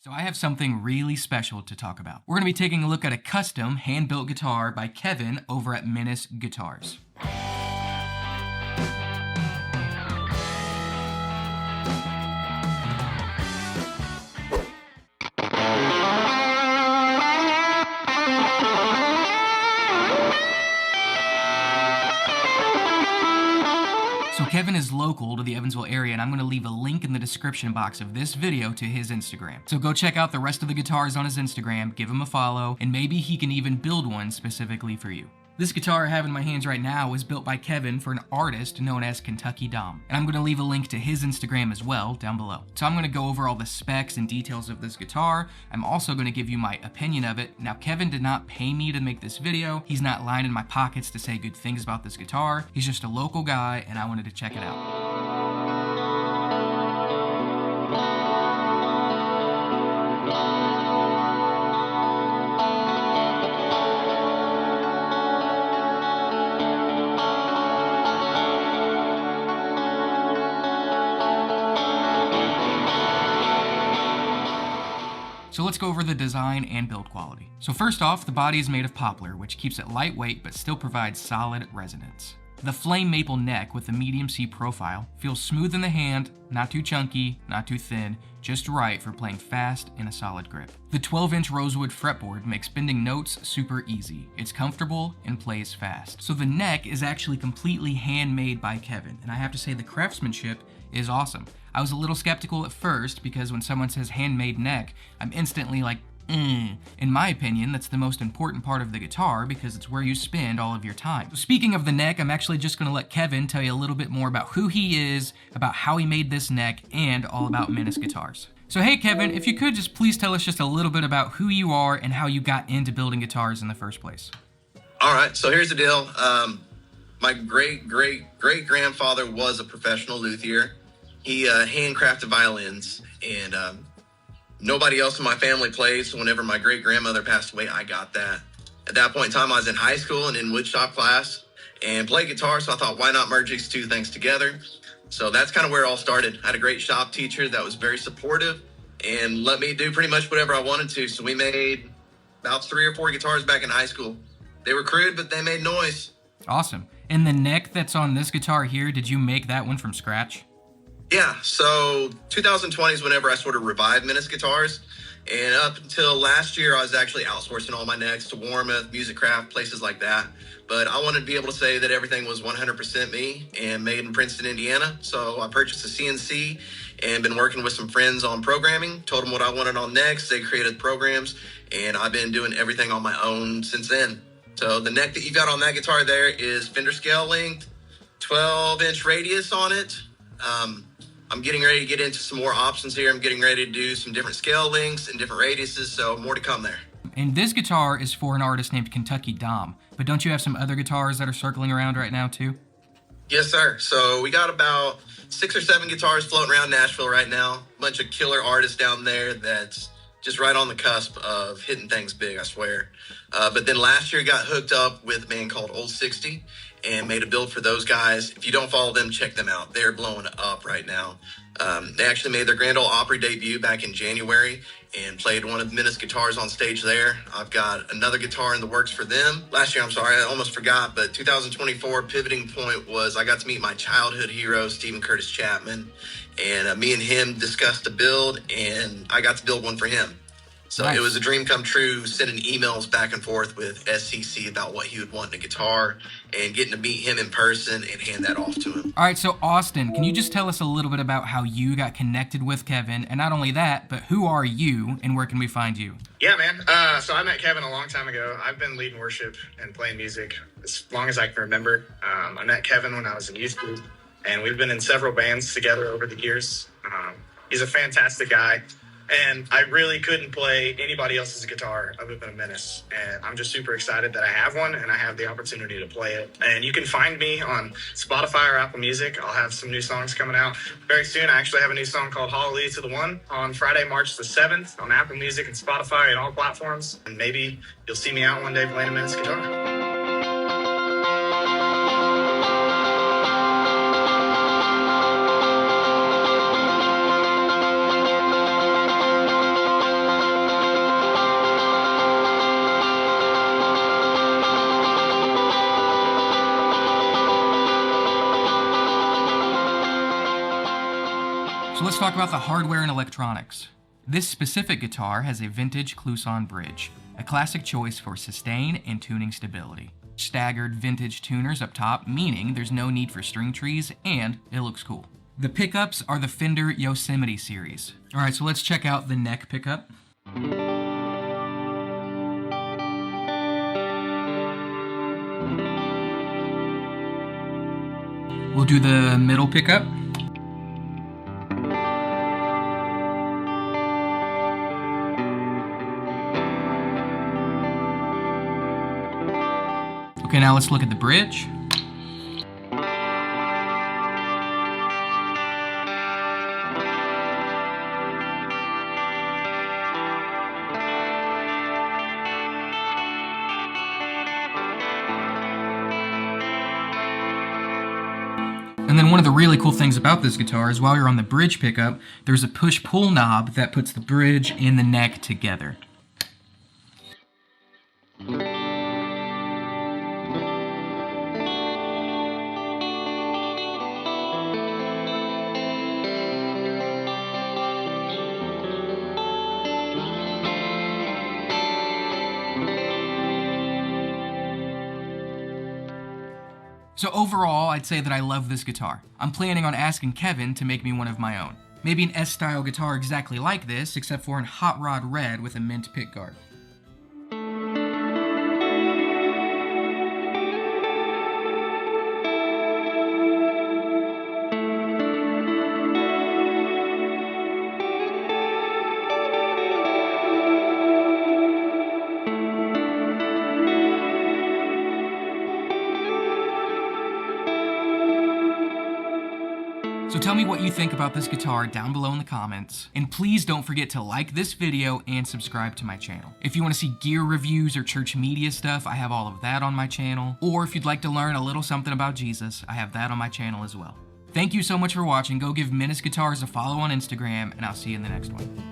So I have something really special to talk about. We're going to be taking a look at a custom hand-built guitar by Kevin over at Menace Guitars. So Kevin is local to the Evansville area, and I'm going to leave a link in the description box of this video to his Instagram. So go check out the rest of the guitars on his Instagram, give him a follow, and maybe he can even build one specifically for you. This guitar I have in my hands right now was built by Kevin for an artist known as Kentucky Dom. And I'm going to leave a link to his Instagram as well down below. So I'm going to go over all the specs and details of this guitar. I'm also going to give you my opinion of it. Now, Kevin did not pay me to make this video. He's not lining my pockets to say good things about this guitar. He's just a local guy, and I wanted to check it out. So let's go over the design and build quality. So first off, the body is made of poplar, which keeps it lightweight but still provides solid resonance. The flame maple neck with the medium C profile feels smooth in the hand, not too chunky, not too thin, just right for playing fast in a solid grip. The 12-inch rosewood fretboard makes bending notes super easy. It's comfortable and plays fast. So the neck is actually completely handmade by Kevin, and I have to say the craftsmanship is awesome. I was a little skeptical at first because when someone says handmade neck, I'm instantly like, In my opinion, that's the most important part of the guitar because it's where you spend all of your time. So speaking of the neck, I'm actually just going to let Kevin tell you a little bit more about who he is, about how he made this neck, and all about Menace Guitars. So hey Kevin, if you could just please tell us just a little bit about who you are and how you got into building guitars in the first place. All right, so here's the deal. My great-great-great-grandfather was a professional luthier. He handcrafted violins, and nobody else in my family played, so whenever my great-grandmother passed away, I got that. At that point in time, I was in high school and in woodshop class and played guitar, so I thought, why not merge these two things together? So that's kind of where it all started. I had a great shop teacher that was very supportive and let me do pretty much whatever I wanted to, so we made about 3 or 4 guitars back in high school. They were crude, but they made noise. Awesome. And the neck that's on this guitar here, did you make that one from scratch? Yeah, so 2020 is whenever I sort of revived Menace Guitars. And up until last year, I was actually outsourcing all my necks to Warmouth, Music Craft, places like that. But I wanted to be able to say that everything was 100% me and made in Princeton, Indiana. So I purchased a CNC and been working with some friends on programming, told them what I wanted on necks. They created programs, and I've been doing everything on my own since then. So the neck that you got on that guitar there is Fender scale length, 12-inch radius on it. I'm getting ready to get into some more options here. I'm getting ready to do some different scale lengths and different radiuses, so more to come there. And this guitar is for an artist named Kentucky Dom, but don't you have some other guitars that are circling around right now too? Yes, sir. So we got about 6 or 7 guitars floating around Nashville right now. A bunch of killer artists down there that's just right on the cusp of hitting things big, I swear. But then last year got hooked up with a band called Old 60 and made a build for those guys. If you don't follow them, check them out. They're blowing up right now. They actually made their Grand Ole Opry debut back in January and played one of the Menace guitars on stage there. I've got another guitar in the works for them. Last year, I'm sorry, I almost forgot, but 2024 pivoting point was I got to meet my childhood hero, Stephen Curtis Chapman, and me and him discussed a build, and I got to build one for him. So nice. It was a dream come true, sending emails back and forth with SCC about what he would want in a guitar and getting to meet him in person and hand that off to him. All right, so Austin, can you just tell us a little bit about how you got connected with Kevin? And not only that, but who are you and where can we find you? Yeah, man. So I met Kevin a long time ago. I've been leading worship and playing music as long as I can remember. I met Kevin when I was in youth group, and we've been in several bands together over the years. He's a fantastic guy. And I really couldn't play anybody else's guitar other than a Menace. And I'm just super excited that I have one and I have the opportunity to play it. And you can find me on Spotify or Apple Music. I'll have some new songs coming out very soon. I actually have a new song called Hallelujah to the One on Friday, March the 7th on Apple Music and Spotify and all platforms. And maybe you'll see me out one day playing a Menace guitar. let's talk about the hardware and electronics. This specific guitar has a vintage Kluson bridge, a classic choice for sustain and tuning stability. Staggered vintage tuners up top, meaning there's no need for string trees, and it looks cool. The pickups are the Fender Yosemite series. Alright, so let's check out the neck pickup. We'll do the middle pickup. Okay, now let's look at the bridge. And then one of the really cool things about this guitar is while you're on the bridge pickup, there's a push-pull knob that puts the bridge and the neck together. So overall, I'd say that I love this guitar. I'm planning on asking Kevin to make me one of my own. Maybe an S-style guitar exactly like this, except for in hot rod red with a mint pickguard. So tell me what you think about this guitar down below in the comments, and please don't forget to like this video and subscribe to my channel. If you want to see gear reviews or church media stuff, I have all of that on my channel, or if you'd like to learn a little something about Jesus, I have that on my channel as well. Thank you so much for watching. Go give Menace Guitars a follow on Instagram, and I'll see you in the next one.